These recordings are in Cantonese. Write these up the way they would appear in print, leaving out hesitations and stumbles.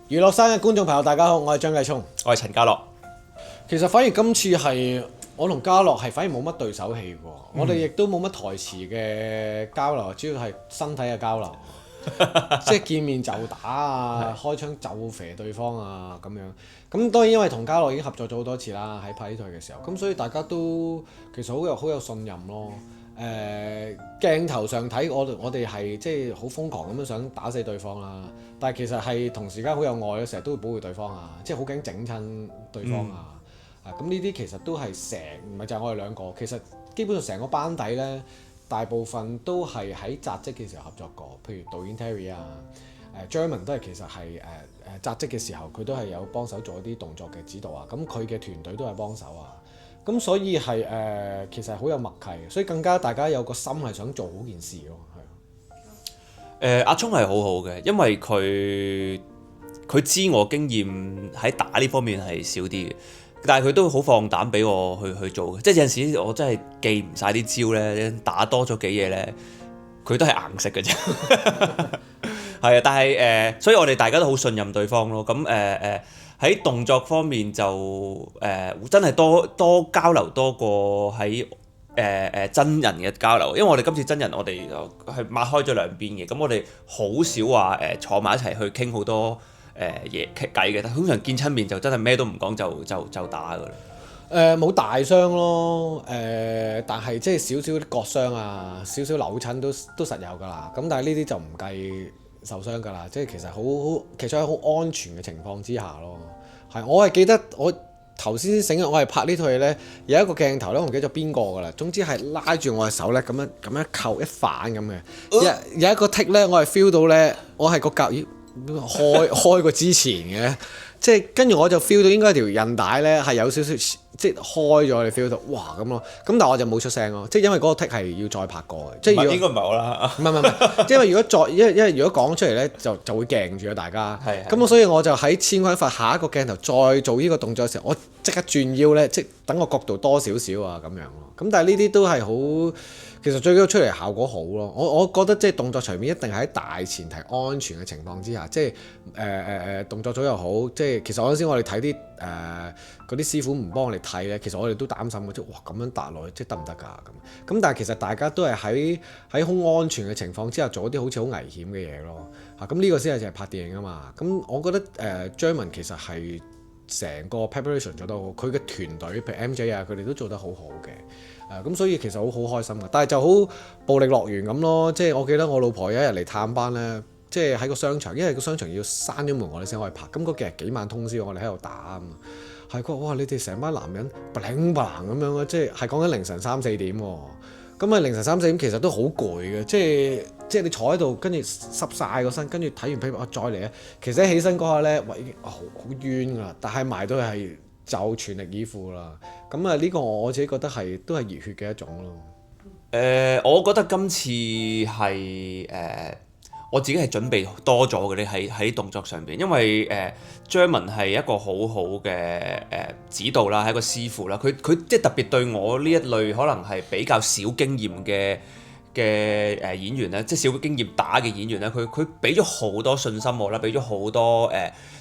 娛樂山嘅觀眾朋友，大家好，我係張繼聰，我係陳家樂。其實反而今次係我同家樂係反而冇乜對手戲喎，我哋亦都冇乜台詞嘅交流，主要係身體嘅交流，即係見面就打啊，開槍就射對方啊咁樣。咁當然因為同家樂已經合作咗好多次啦，喺拍呢套嘅時候，咁所以大家都其實好有信任咯。鏡頭上睇我哋係即係好瘋狂咁樣想打死對方啦，但係其實係同時間好有愛嘅，成日都會保護對方啊，即係好驚整親對方啊。咁呢啲其實都係唔係就係我哋兩個，其實基本上成個班底呢，大部分都係喺紮職嘅時候合作過，譬如導演 Terry 啊，Jerman 都係其實係紮職嘅時候，佢都係有幫手做一啲動作嘅指導啊，咁佢嘅團隊都係幫手啊。咁所以係其實係好有默契嘅，所以更加大家有個心係想做好件事咯，係阿聰係好好嘅，因為佢知我經驗喺打呢方面係少啲嘅，但係佢都好放膽俾我去做嘅，即係有陣時我真係記唔晒啲招咧，打多咗幾嘢咧，佢都係硬食嘅啫。係啊，但係所以我哋大家都好信任對方咯。咁喺動作方面就真係多交流多過喺真人嘅交流，因為我哋今次真人我哋係擘開咗兩邊嘅，咁我哋好少話坐埋一齊去傾好多嘢傾偈嘅，但通常見親面就真係咩都唔講就打㗎啦。冇大傷咯，但係即係少少割傷啊，少少扭親都實有㗎啦。咁但係呢啲就唔計受傷㗎啦，即係其實喺好安全嘅情況之下咯。係，我係記得我頭先醒嘅，我係拍呢套戲咧，有一個鏡頭咧，我唔記得咗邊個㗎啦。總之係拉住我嘅手咧，咁樣扣一反咁嘅。有一個 take 咧，我係 feel 到咧，我係個腳開過之前嘅，即係跟住我就 feel 到應該條韌帶咧係有少少即係開咗，你 feel 到哇咁咯。咁但係我就冇出聲咯，即係因為嗰個 take 係要再拍過嘅。即係應該唔係我啦。唔係，因為因為如果講出嚟咧，就會鏡住啊大家。咁所以我就喺千鈞一髮下一個鏡頭再做呢個動作嘅時候，我即刻轉腰咧，即等個角度多少少啊咁樣咯。咁但係呢啲都係好。其實最緊要出嚟效果好咯，我覺得即係動作場面一定係喺大前提安全嘅情況之下，即係動作組又好，即係其實嗰陣時我哋睇啲嗰啲師傅唔幫我哋睇咧，其實我哋都擔心嘅，即係哇咁樣搭落去，即係得唔得㗎咁？咁但係其實大家都係喺好安全嘅情況之下做一啲好似好危險嘅嘢咯，咁呢個先係就係拍電影啊嘛。咁我覺得Jerman 其實係成個 preparation 做得好，佢嘅團隊譬如 MJ 啊，佢哋都做得好好嘅。咁所以其實好開心嘅，但係就好暴力樂園咁咯，即係我記得我老婆有一日嚟探班咧，即係喺個商場，因為個商場要閂咗門我哋先可以拍，咁嗰幾晚通宵我哋喺度打啊嘛，係佢話哇你哋成班男人砰砰咁樣啊，即係講緊凌晨3-4點喎，咁啊凌晨3-4點其實都好攰嘅，即係你坐喺度跟住濕晒個身，跟住睇完片再嚟咧，其實一起身嗰下咧，哇已經好冤㗎啦，但係埋到係。就全力以赴啦，咁呢個我自己覺得都係熱血嘅一種咯。我覺得今次係我自己係準備多咗嘅咧，喺動作上邊，因為Jerman 係一個好好嘅指導啦，係一個師傅啦，佢即係特別對我呢一類可能係比較少經驗嘅演員咧，即係少經驗打嘅演員咧，佢俾咗好多信心我啦，俾咗好多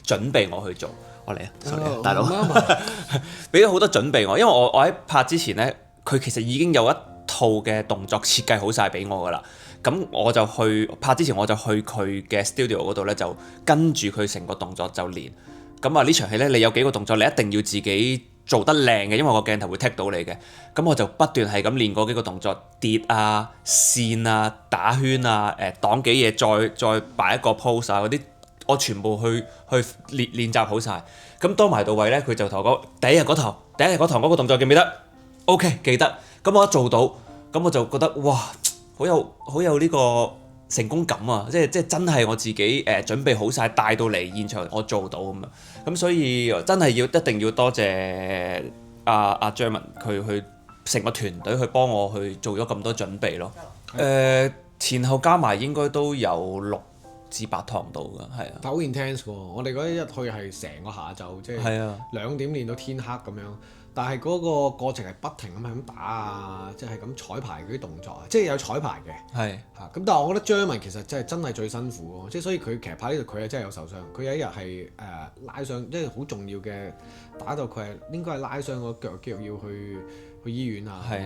準備我去做。我嚟啊 ，sorry 大佬，俾咗好多準備我，因為我喺拍之前咧，佢其實已經有一套嘅動作設計好晒俾我噶啦。咁我就去拍之前，我就去佢嘅 studio 嗰度咧，就跟住佢成個動作就練。咁啊呢場戲咧，你有幾個動作，你一定要自己做得靚嘅，因為個鏡頭會剔到你嘅。咁我就不斷係咁練嗰幾個動作，跌啊、線啊、打圈啊、擋幾嘢，再擺一個 pose 啊嗰啲。我全部去練習好晒，咁當埋到位咧，佢就同我講第一日嗰堂嗰個動作記唔記得 ？OK 記得，咁我一做到，咁我就覺得哇，好有呢個成功感啊！即係真係我自己準備好晒，帶到嚟現場我做到咁啊！咁所以真係一定要多謝阿 Jerman 佢去成個團隊去幫我去做咗咁多準備咯。前後加埋應該都有6-8堂到㗎，係啊。但好 intense 喎！我哋嗰一去係成個下晝，即係2點練到天黑咁樣。但係嗰個過程係不停咁係咁打啊，即係咁彩排嗰啲動作啊，即係有彩排嘅。係嚇咁，但係我覺得張文其實真係最辛苦咯，即係所以佢其實拍呢度佢係真係有受傷，佢有一日係拉傷，即係好重要嘅打到佢係應該係拉傷個腳肌肉要去醫院啊咁樣。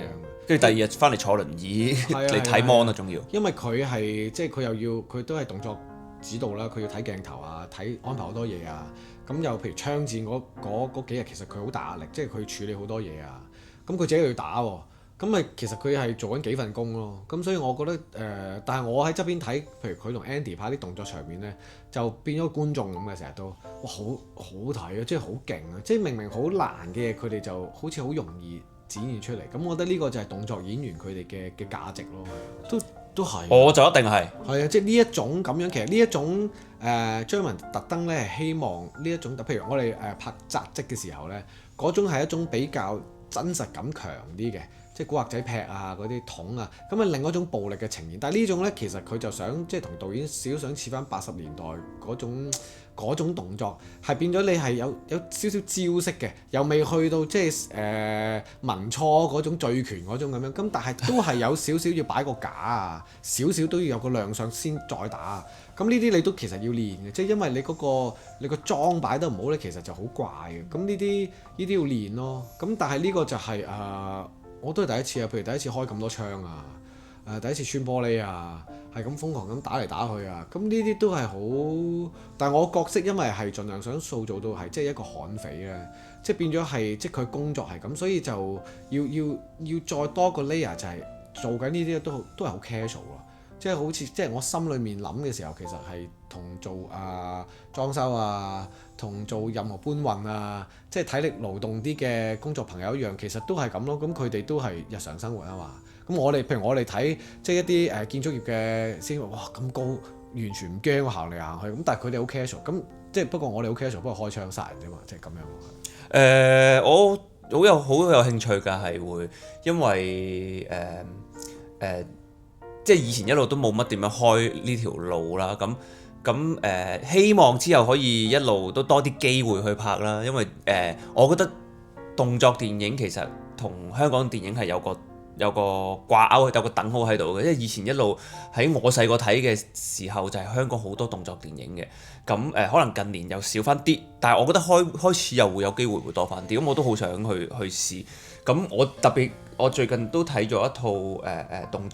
跟住第二日翻嚟坐輪椅嚟睇 mon 啊，仲要。因為佢係即係佢又要佢都係動作指導啦，佢要睇鏡頭啊，安排好多嘢啊。咁又譬如槍戰嗰幾日，其實佢好大壓力，即係佢處理好多嘢啊。咁佢自己又要打喎，咁咪其實佢係做緊幾份工咯。咁所以我覺得但係我喺側邊睇，譬如佢同 Andy 拍啲動作場面咧，就變咗觀眾咁嘅，成日都哇好睇啊，即係好勁啊！即係明明好難嘅嘢，佢哋就好似好容易展現出嚟。咁我覺得呢個就係動作演員佢哋嘅價值咯，都係。我就一定係。係啊，即係呢一種咁樣，其實呢一種張文特登咧係希望呢一種，譬如我哋拍紮職嘅時候咧，嗰種係一種比較真實感強啲嘅，即係古惑仔劈啊嗰啲桶啊，咁啊另一種暴力嘅呈現。但係呢種咧其實佢就想即係同導演少想似翻80年代嗰種動作，係變咗你係有少少招式嘅，又未去到即係民初嗰種醉拳嗰種咁樣，咁但係都係有少少要擺個架啊，少少都要有個亮相先再打。咁呢啲你都其實要練嘅，即係因為你個裝擺得唔好咧，其實就好怪嘅。咁呢啲要練咯。咁但係呢個就係我都係第一次啊，譬如第一次開咁多槍啊，第一次穿玻璃啊，係咁瘋狂咁打嚟打去啊。咁呢啲都係好，但係我角色因為係盡量想塑造到係即係一個悍匪咧，即係變咗係即係佢工作係咁，所以就要再多個 layer 就係做緊呢啲都係好 casual 咯。即係好似即係我心裏面諗嘅時候，其實係同做裝修啊，同做任何搬運啊，即係體力勞動啲嘅工作朋友一樣，其實都係咁咯。咁佢哋都係日常生活啊嘛。咁譬如我哋睇即係一啲建築業嘅先，哇咁高，完全唔驚我行嚟行去。咁但係佢哋好 casual，咁即係不過我哋好 casual，不過開槍殺人啫嘛，即係咁樣。我好有興趣㗎，係會因為即係以前一路都冇乜點樣開呢條路啦，咁希望之後可以一路都多啲機會去拍啦，因為我覺得動作電影其實同香港電影係有個掛鈎，有個等號喺度嘅，因為以前一路喺我細個睇嘅時候就係香港好多動作電影嘅，咁可能近年又少翻啲，但係我覺得開始又會有機會會多翻啲，咁我都好想去試。咁我最近都睇咗一套動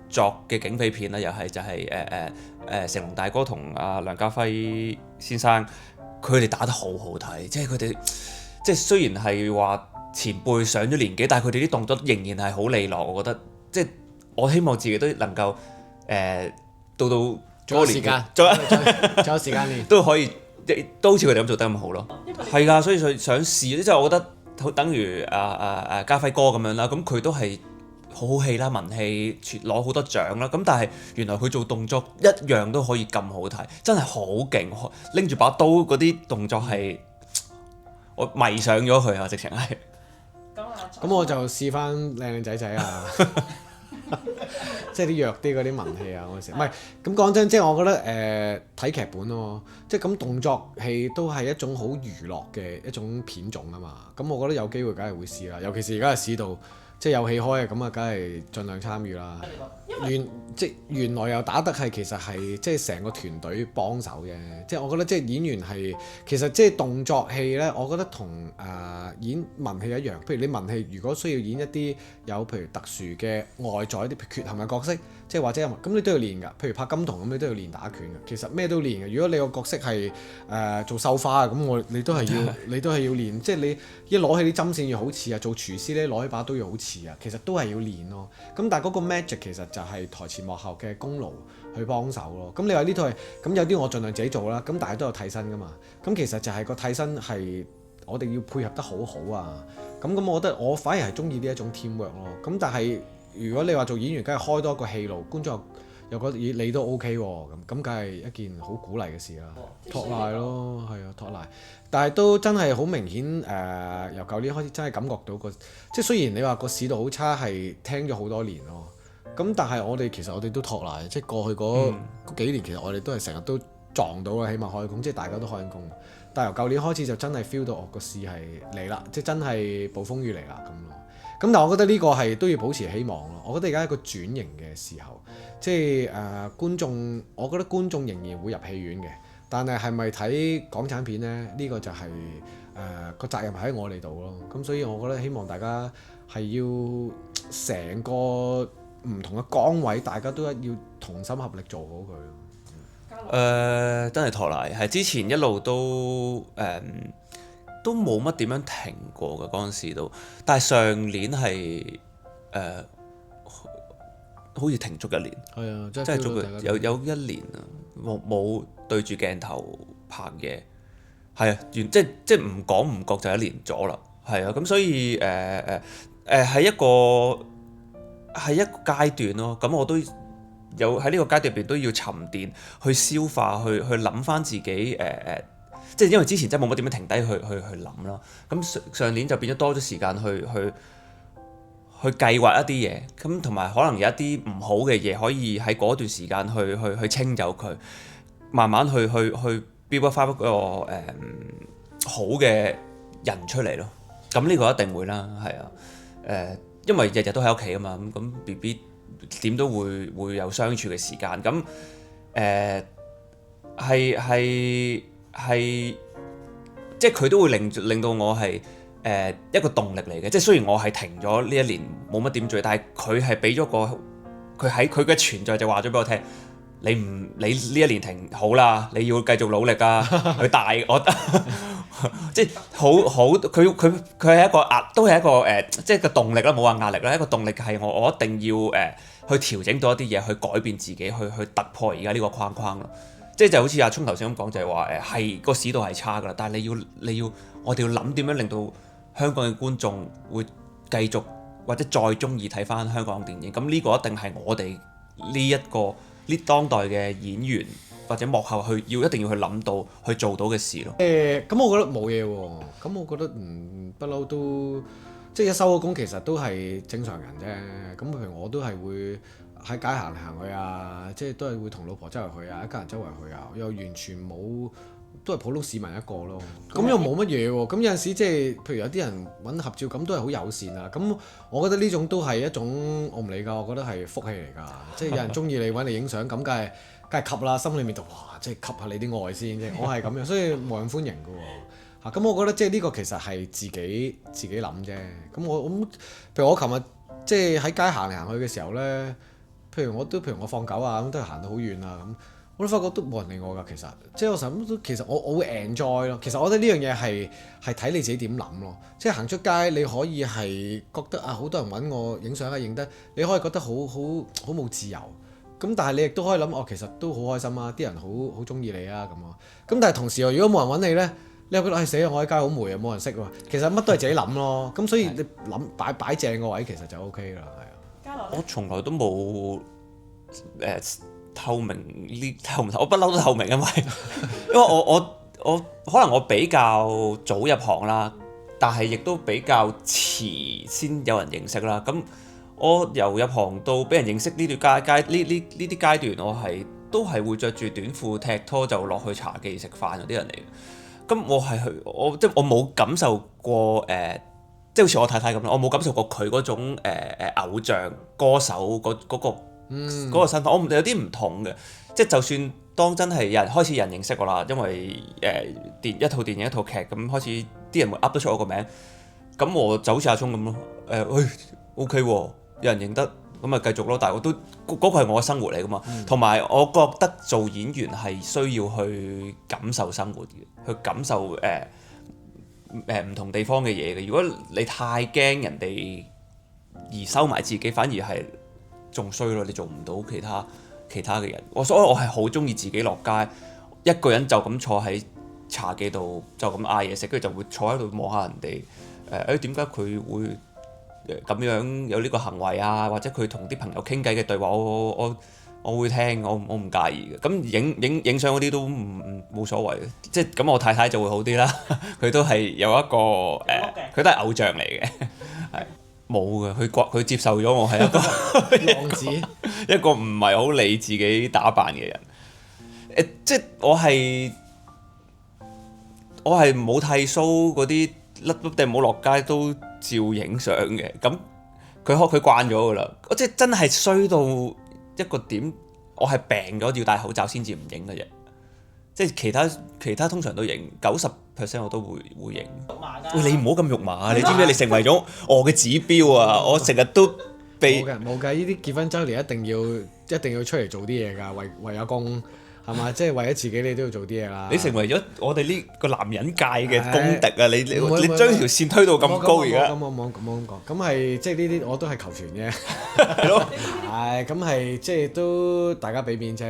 作嘅警匪片啦，又係就係成龍大哥同梁家輝先生，佢哋打得好好睇，即係佢哋即係雖然係話前輩上咗年紀，但係佢哋啲動作仍然係好利落，我覺得即係我希望自己都能夠到嗰個年紀，仲有時間練都可以都好似佢哋咁做得咁好咯。係㗎，所以想試，即係我覺得等於家輝哥咁樣啦，咁佢都係好戲啦，文戲攞好多獎啦，咁但係原來佢做動作一樣都可以咁好睇，真係好勁，拎住把刀嗰啲動作係我迷上咗佢啊！直情係。咁我就試翻靚仔仔啊，即係啲弱啲嗰啲文戲啊嗰時，唔係咁講真，即係我覺得睇劇本咯，即係咁動作戲都係一種好娛樂嘅一種片種啊嘛，咁我覺得有機會梗係會試啦，尤其是而家係市道。即係有戲開嘅咁啊，梗係盡量參與啦。原來又打得係其實係即係成個團隊幫手嘅。即係我覺得即係演員係其實即係動作戲咧，我覺得同演文戲一樣。譬如你文戲如果需要演一啲有譬如特殊嘅外在一啲缺陷嘅角色，即係或者咁你都要練㗎。譬如拍金童咁，你都要練打拳㗎。其實咩都練嘅。如果你個角色係做繡花咁你都係要練。即係你一攞起啲針線要好似啊，做廚師咧攞起把刀要好似。其實都係要練咯，咁但係嗰個 magic 其實就係台前幕後嘅功勞去幫手咯。咁你話呢套係咁有啲我盡量自己做啦，咁但係都有替身噶嘛。咁其實就係個替身係我哋要配合得好好啊。咁我覺得我反而係中意呢一種 teamwork 咯。咁但係如果你話做演員，梗係開多一個戲路，觀眾又覺得你都 OK 喎，咁梗係一件好鼓勵嘅事啦。托賴咯，係啊，托賴。但係都真係好明顯由舊年開始真係感覺到即係雖然你話個市道好差，係聽咗好多年咯。咁但係其實我哋都托賴，即係過去嗰幾年其實我哋都係成日都撞到啦，起碼開工，即係大家都開緊工。但係由舊年開始就真係 feel 到個市係嚟啦，即係真係暴風雨嚟啦咁咯。咁但係我覺得呢個係都要保持希望咯。我覺得而家係一個轉型嘅時候，即係觀眾，我覺得觀眾仍然會入戲院嘅，但係係咪睇港產片呢？呢個就係個責任喺我哋度咯。咁所以我覺得希望大家係要成個唔同嘅崗位，大家都要同心合力做好佢。真係托賴，係之前一路都冇乜點樣停過嘅嗰陣時都，但係上年係好似停足一年，係啊，真係足有一年啊，冇對住鏡頭拍嘢，係啊，即係唔講唔覺就一年咗啦，係啊，咁所以係一個階段咯，咁我都有喺呢個階段入邊都要沉澱去消化，去諗翻自己即係因為之前真係冇乜點樣停低去諗啦。咁上年就變咗多咗時間去計劃一啲嘢，咁同埋可能有一啲唔好嘅嘢可以喺嗰段時間去清走佢，慢慢去 build 翻一個好嘅人出嚟咯。咁呢個一定會啦，係啊，因為日日都喺屋企啊嘛，咁 BB 點都會有相處嘅時間，咁係即係佢都會令到我係一個動力嚟嘅，即係雖然我係停咗呢一年冇乜點做，但係佢係俾咗佢喺佢嘅存在就話咗俾我聽，你呢一年停好啦，你要繼續努力啊，去大我即係好佢係一個都係一個即係個動力啦，冇話壓力啦，一個動力係我一定要去調整到一啲嘢，去改變自己，去突破而家呢個框框咯。即係就好似阿聰頭先咁講，就係話係個市道係差㗎啦，但係你要我哋要諗點樣令到香港嘅觀眾會繼續或者再中意睇翻香港電影。咁呢個一定係我哋呢當代嘅演員或者幕後一定要去諗到去做到嘅事咯。咁我覺得冇嘢喎。咁我覺得不嬲都即係一收咗工，其實都係正常人啫。咁譬如我都係會喺街行嚟行去啊，即係都係會同老婆周圍去啊，一家人周圍去啊，又完全冇，都係普通市民一個咯。咁又冇乜嘢喎。咁有陣時即係譬如有啲人揾合照，咁都係好友善啊。咁我覺得呢種都係一種我唔理㗎，我覺得係福氣嚟㗎。即係有人中意你揾你影相，咁梗係吸啦，心裏面就哇，即係吸下你啲愛先啫。我係咁樣，所以冇人歡迎㗎喎。咁我覺得即係呢個其實係自己諗啫。咁譬如我琴日即係喺街行嚟行去嘅時候咧。譬如我放狗啊，咁都係行到好遠啊，咁我都發覺都冇人理我㗎。其實即係我成日都其實我會 enjoy 咯。其實我覺得呢樣嘢係睇你自己點諗咯。即係行出街你可以係覺得啊，好多人揾我影相啊，影得你可以覺得好冇自由。咁但係你亦都可以諗其實都好開心啊，啲人好中意你啊咁啊。咁但係同時如果冇人揾你咧，你又覺得死啊！我喺街好霉啊，冇人識喎。其實乜都係自己諗咯。咁所以你諗擺正個位其實就 OK 啦，係啊。我從來都冇透明，我不嬲都透明，因為我可能我比較早入行啦，但係亦都比較遲先有人認識啦。咁我由入行到俾人認識呢段呢啲階段，我都係會着住短褲踢拖就落去茶記食飯嗰啲人嚟嘅。咁即係我冇感受過即係好似我太太咁啦，我冇感受過佢嗰種偶像歌手嗰個身份，我有啲唔同嘅。即係就算當真係有人開始有人認識我啦，因為一套電影一套劇咁開始啲人會噏得出我個名，咁我就好似阿聰咁咯。OK 喎，有人認得咁咪繼續咯。但係我都嗰個係我嘅生活嚟噶嘛，同埋我覺得做演員係需要去感受生活嘅，去感受唔同地方嘅嘢嘅。如果你太驚人哋而收埋自己，反而係仲衰咯。你做唔到其他嘅人。所以我係好中意自己落街，一個人就咁坐喺茶記度就咁嗌嘢食，跟住就會坐喺度望下人哋點解佢會咁樣有呢個行為啊？或者佢同啲朋友傾偈嘅對話，我會聽，我唔介意嘅。咁影相嗰啲都冇所謂嘅，即係咁我太太就會好啲啦。佢都係有一個佢都係偶像嚟嘅，係冇嘅。佢接受咗我係一個浪子，一個唔係好理自己打扮嘅人。即係我係冇剃須嗰啲甩甩地冇落街都照影相嘅，咁佢慣咗㗎啦，我即係真係衰到一個點，我係病咗要戴口罩先至唔影嘅啫。即係其他通常都影，90% 我都會影。喂，你唔好咁肉麻，你知唔知你成為咗我嘅指標啊？我成日都被冇㗎，呢啲結婚週年一定要出嚟做啲嘢㗎，為咗公係嘛？即係為咗自己你都要做啲嘢啦。你成為咗我哋呢個男人界嘅公敵啊！你將條線推到咁高而家。咁講，咁係即係呢啲我都係求全啫。係咯。係咁係即係都大家俾面啫。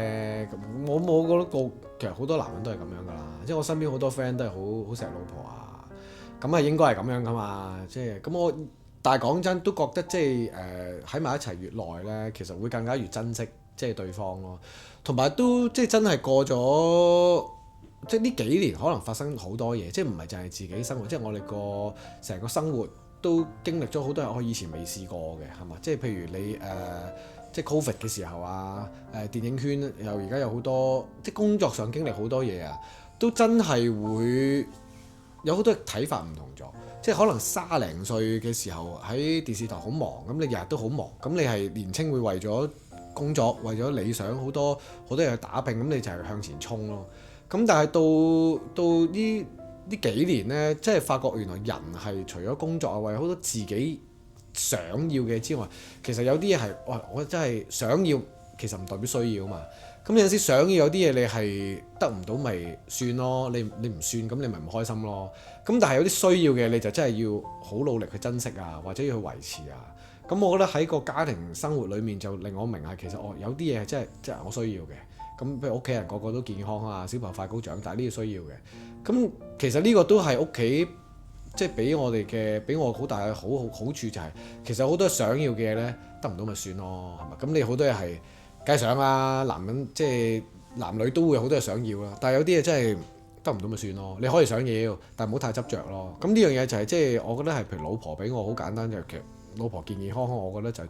我覺得其實好多男人都係咁樣㗎啦。即係我身邊好多 friend 都係好錫老婆啊。咁係應該係咁樣㗎嘛。即係咁但係講真都覺得即係喺埋一齊越耐咧，其實會更加越珍惜即係對方咯。同埋都即係真係過咗，即係呢幾年可能發生好多嘢，即係唔係淨係自己生活，即係我哋成個生活都經歷咗好多嘢，我以前未試過嘅，係嘛？即係譬如你即係 Covid 嘅時候啊，電影圈又而家有好多，即係工作上經歷好多嘢啊，都真係會有好多睇法唔同咗。即係可能30零歲嘅時候喺電視台好忙，咁你日日都好忙，咁你係年青會為咗工作為咗理想好多嘢去打拼，咁你就係向前衝咯。咁但係到呢幾年呢，即係發覺原來人係除咗工作啊，為好多自己想要嘅之外，其實有啲嘢係我真係想要，其實唔代表需要啊嘛。咁有陣時想要有啲嘢你係得唔到咪算咯，你唔算咁你咪唔開心咯。咁但係有啲需要嘅你就真係要好努力去珍惜啊，或者要去維持啊。咁我覺得喺個家庭生活裏面就令我明係其實有啲嘢係真係我需要嘅。咁譬如屋企人個個都健康啊，小朋友快高長大呢啲需要嘅。咁其實呢個都係屋企即係俾我好大嘅好處就係其實好多想要嘅嘢咧得唔到咪算咯，係咪？咁你好多嘢係梗係想啦，男人即係男女都會有好多嘢想要啦，但係有啲嘢真係得唔到咪算咯。你可以想要，但係唔好太執着咯。咁呢樣嘢就係即係我覺得係譬如老婆俾我好簡單就其實老婆健健康康，我覺得就係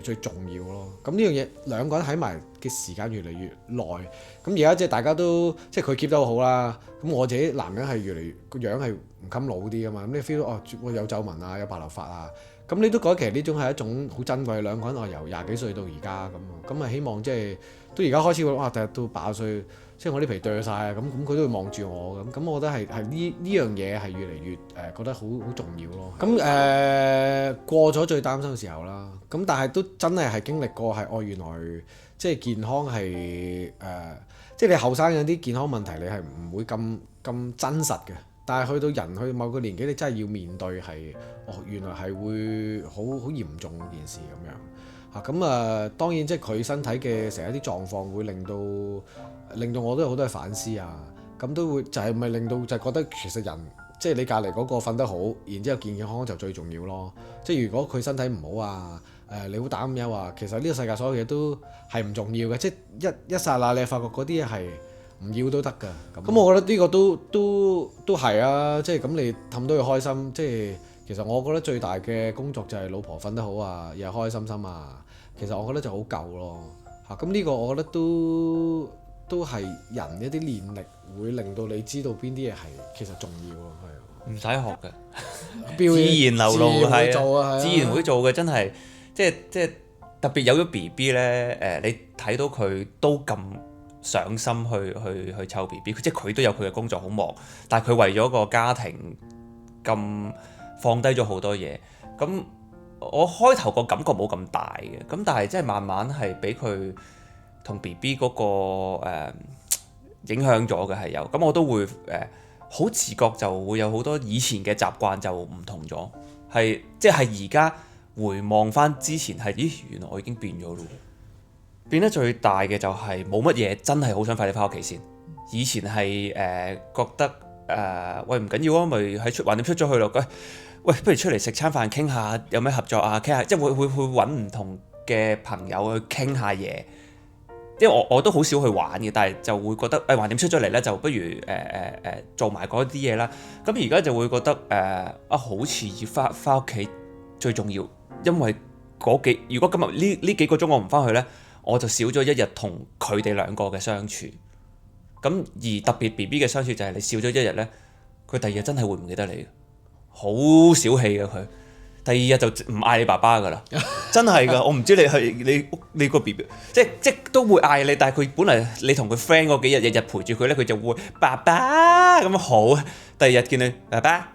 最重要咯。咁呢樣嘢兩個人喺埋嘅時間越嚟越耐，咁而家即係大家都即係佢 keep 得好啦。咁我自己男人係越嚟越個樣係唔襟老啲㗎嘛。咁你 feel 到有皺紋啊，有白頭髮啊，咁你都覺得其實呢種係一種好珍貴。兩個人由20幾歲到而家咁啊希望即係都而家開始會第日到80歲。即係我啲皮剁晒啊，咁佢都會望住我咁，我覺得係呢樣嘢係越嚟越覺得好重要咯。咁過咗最擔心嘅時候啦，咁但係都真係經歷過係原來即係健康係即係你後生有啲健康問題你係唔會咁真實嘅，但係去到人去某個年紀你真係要面對係原來係會好嚴重件事咁樣。咁當然即係佢身體嘅成一啲狀況會令到我都有好多嘅反思啊，咁都會就係咪令到就係覺得其實人即係你隔離嗰個瞓得好，然之後健健康康就最重要咯。即係如果佢身體唔好啊，你好擔憂啊，其實呢個世界所有嘢都係唔重要嘅，即係一剎那你發覺嗰啲嘢係唔要都得㗎。咁我覺得呢個都係啊，即係咁你氹到佢開心，即係其實我覺得最大嘅工作就係老婆瞓得好啊，又開開心心啊。其實我覺得就好夠咯。咁呢個我覺得都係人一啲練力會令到你知道邊啲嘢係其實重要咯，係啊，唔使學嘅，自然流露係自然會做嘅，真係即係特別有咗 BB 咧，你睇到佢都咁上心去湊 BB，即係佢都有佢嘅工作好忙，但係佢為咗個家庭咁放低咗好多嘢。咁我開頭個感覺冇咁大嘅，咁但係即係慢慢係俾佢同 BB 嗰個影響咗嘅係有，咁我都會好自覺就會有好多以前嘅習慣就唔同咗，係即係而家回望翻之前係，咦原來我已經變咗咯。變得最大嘅就係冇乜嘢，真係好想快啲翻屋企先。以前係覺得喂唔緊要啊，咪喺橫掂出咗去咯，喂不如出嚟食餐飯傾下有咩合作啊，傾下即係會揾唔同嘅朋友去傾下嘢。因為我都好少去玩嘅，但係就會覺得橫掂出咗嚟咧，就不如做埋嗰啲嘢啦。咁而家就會覺得好似要翻屋企最重要，因為如果今日呢幾個鐘我唔翻去咧，我就少咗一日同佢哋兩個嘅相處。咁而特別 BB 嘅相處就係你少咗一日呢，佢第二日真係會唔記得你，好小氣嘅佢。第二日就唔嗌你爸爸㗎啦，真係㗎。我唔知你係你個 BB，即都會嗌你，但係佢本嚟你同佢 friend 嗰幾日，日日陪住佢呢，佢就會爸爸咁好。第二日見你爸爸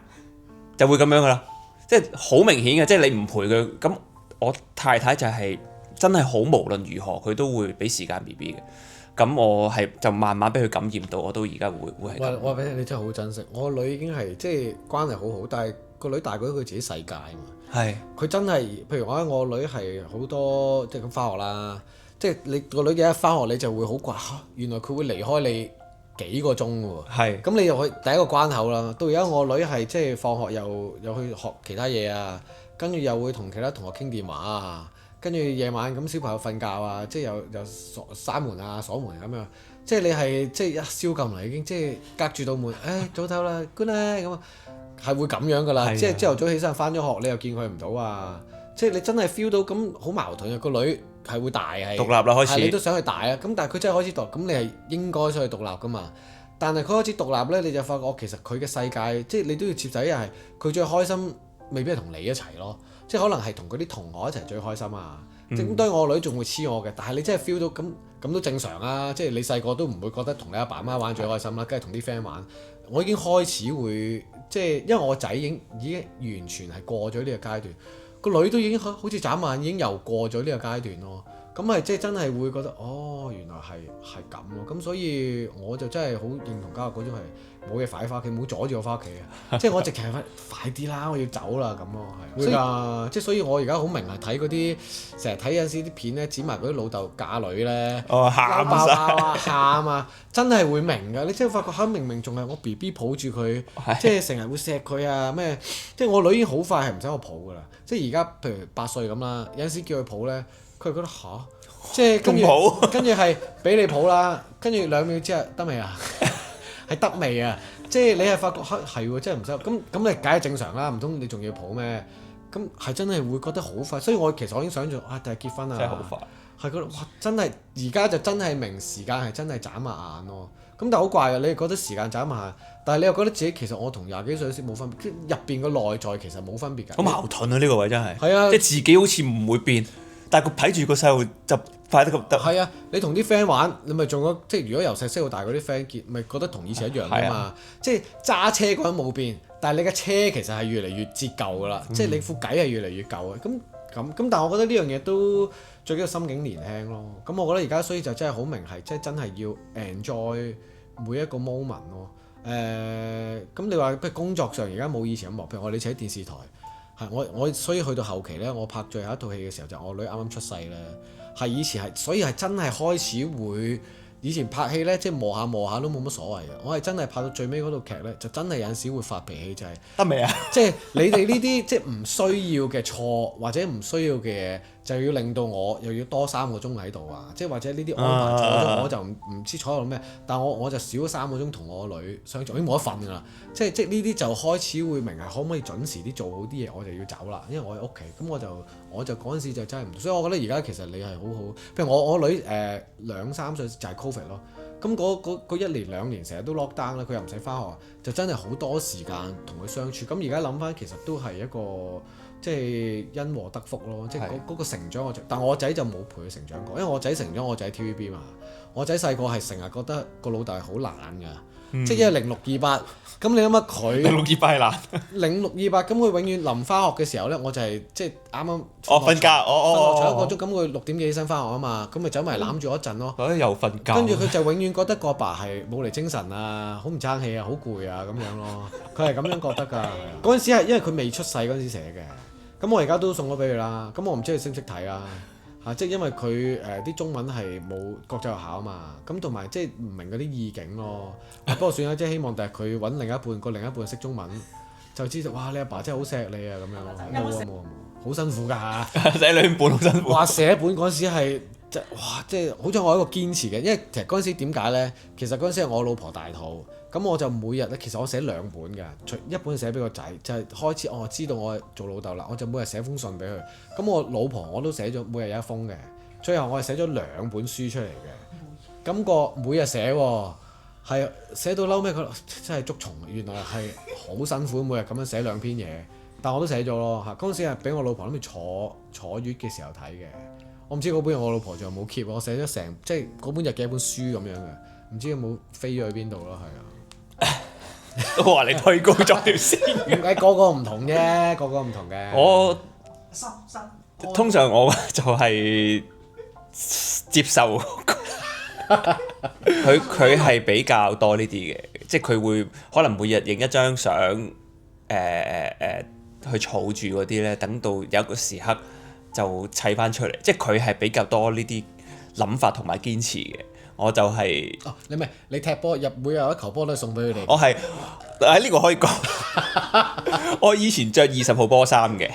就會咁樣㗎啦，即係好明顯嘅，即係你唔陪佢。咁我太太就係真係好，無論如何佢都會俾時間 BB 嘅。咁我係就慢慢俾佢感染到，我都而家會係咁。我話俾你真係好珍惜。我個女已經係即係關係好好，但係個女大過咗佢自己世界啊嘛。係。佢真係，譬如我女係好多即係咁返學啦，即係你個女嘅一返學你就會好掛嚇，原來佢會離開你幾個鐘㗎喎。係。咁你又去第一個關口啦。到而家我女係即係放學又去學其他嘢啊，跟住又會同其他同學傾電話啊。跟住夜晚咁小朋友瞓覺啊，即係又閂門啊鎖門咁樣，即係你係即係一宵禁啦已經，即係隔住道門，早唞啦 good night 咁啊，係會咁樣噶啦，即係朝頭早起身返咗學，你又見佢唔到啊，即係你真係 feel 到咁好矛盾啊，個女係會大係獨立啦開始，你都想去大啊，咁但係佢真係開始獨立，咁你係應該想去獨立噶嘛，但係佢開始獨立咧，你就發覺其實佢嘅世界，即係你都要接受一係佢最開心，未必係同你一齊咯。即係可能係同嗰啲同學一齊最開心啊！咁當然我女仲會黐我嘅，但係你真係 feel 到咁都正常啊！即係你細個都唔會覺得同你阿爸阿媽玩最開心啦，梗係同啲 friend 玩。我已經開始會即係，因為我仔已經完全係過咗呢個階段，個女都已經好似眨眼已經又過咗呢個階段咯。咁係即係真係會覺得哦，原來係咁咯。咁所以我就真係好認同家嗰種係冇嘢快啲翻屋企，唔好阻住我翻屋企啊！即係我直情係快啲啦，我要走啦咁咯，係。會㗎，即係所以我而家好明係睇嗰啲成日睇有陣時啲片咧，剪埋嗰啲老豆嫁女咧，喊爆啊喊啊，真係會明㗎。你即係發覺嚇明明仲係我 BB 抱住佢，即係成日會錫佢啊咩？即係我女已經好快係唔使我抱㗎啦。即係而家譬如8歲咁啦，有陣時叫佢抱咧。佢係覺得吓，即係跟住係俾你抱啦，跟住2秒之後得未啊？係得未啊？即係你係發覺係喎，真係唔使咁你梗係正常啦，唔通你仲要抱咩？咁係真係會覺得好快，所以我其實我已經想像第日結婚啊，真係好快，係覺得哇真係而家就真係明時間係真係眨下眼咯。咁但係好怪啊，你覺得時間眨下眼，但係你又覺得自己其實我同20幾歲先冇分別，入邊個內在其實冇分別㗎。好矛盾啊！呢個位真係，係啊，即係自己好似唔會變。但係佢睇住個細路就快得咁得。係啊，你同啲 friend 玩，你咪仲有即係如果由細識到大嗰啲 friend 結，咪覺得同以前一樣㗎嘛。即係揸車嗰陣冇變，但係你嘅車其實係越嚟越折舊㗎啦。即係你副計係越嚟越舊啊。咁，但係我覺得呢樣嘢都最緊要心境年輕咯。咁我覺得而家所以就真係好明係，即係真係要 enjoy 每一個 moment 咯。咁你話譬如工作上而家冇以前咁忙，譬如我哋喺電視台。係我所以去到後期咧，我拍最後一套戲嘅時候就我女啱啱出世咧，係以前係所以係真係開始會以前拍戲咧，即係磨下都冇乜所謂嘅。我係真係拍到最尾嗰套劇咧，就真係有陣時會發脾氣，就係得未啊？即係你哋呢啲即係唔需要嘅錯或者唔需要嘅嘢，就要令到我又要多3個鐘喺度啊！即係或者呢啲安排錯咗，我就唔知坐喺度咩，但我就少咗3個鐘同我女相處，已經冇得瞓㗎啦！即係呢啲就開始會明係可唔可以準時啲做好啲嘢，我就要走啦，因為我喺屋企，咁我就嗰陣時就真係唔，所以我覺得而家其實你係好好，譬如我女2-3歲就係 Covid 咯，咁嗰1年2年成日都 lock down 啦，佢又唔使返學，就真係好多時間同佢相處。咁而家諗翻其實都係一個即係因禍得福咯，即係嗰個成長但我仔就冇陪佢成長過，因為我仔成長我就喺 TVB 嘛，我仔細個係成日覺得個老豆係好懶㗎，即係因為0628。咁你諗下佢0628係難0628，咁佢永遠臨翻學嘅時候咧，我就係即係啱啱瞓覺，瞓落床1個鐘，咁佢6點幾起身翻學啊嘛，咁咪走埋攬住我一陣咯，又瞓覺，跟住佢就永遠覺得個阿爸係冇嚟精神啊，好唔爭氣啊，好攰啊咁樣咯，佢係咁樣覺得㗎。嗰陣時係因為佢未出世嗰陣時寫嘅，咁我而家都送咗俾佢啦，咁我唔知佢識唔識睇啊。即係因為佢啲中文係冇國際學校啊嘛，咁同埋即係唔明嗰啲意境咯。不過算啦，即係希望第日佢揾另一半，個另一半識中文，就知道哇你阿爸真係好錫你啊咁樣咯。冇，好辛苦㗎，寫2本好辛苦。哇寫1本嗰陣時係即係好彩我係一個堅持嘅，因為其實嗰陣時點解咧？其實嗰陣時係我老婆大肚。咁我就每日咧，其實我寫2本嘅，一本寫俾個仔，就係開始知道我做老豆啦，我就每日寫封信俾佢。咁我老婆我都寫咗每日有1封嘅。最後我係寫咗2本書出嚟嘅。咁個每日寫喎，係寫到嬲尾佢真係捉蟲，原來係好辛苦，每日咁樣寫2篇嘢。但我都寫咗咯嚇。嗰陣時係俾我老婆諗住坐月嘅時候睇嘅。我唔知嗰本我老婆仲有冇 keep，我寫咗成即係嗰本日記一本書咁樣嘅，唔知有冇飛咗去邊度咯，係啊。都話你推高咗條線。點解個個唔同啫？個個唔同嘅。我通常我就係接受佢係比較多呢啲嘅，即係佢會可能每日影一張相，去儲住嗰啲咧，等到有一個時刻就砌翻出嚟。即係佢係比較多呢啲諗法同埋堅持嘅。我就係、哦，你踢波入每日有一球波都係送俾佢哋。我係喺呢個可以講，我以前着20號波衫嘅，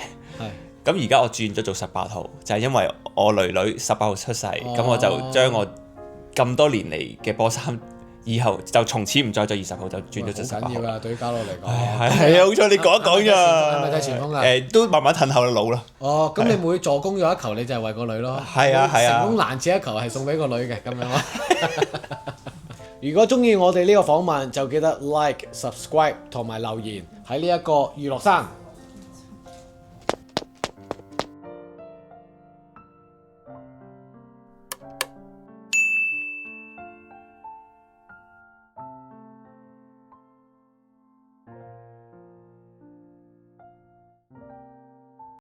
咁而家我轉咗做18號，就係、是、因為我女18號出世，咁、我就將我咁多年嚟嘅波衫，以後就從此唔再着20號，就轉咗做18號。好緊要㗎，對於家樂嚟講。係啊，好彩你講一講咋。係咪睇前鋒㗎？都慢慢褪後老啦。哦，咁你每助攻咗一球，你就係為個女咯。係啊係啊。成功攔截一球係送俾個女嘅咁樣咯。如果中意我哋呢個訪問，就記得 like、subscribe 同埋留言喺呢一個娛樂山。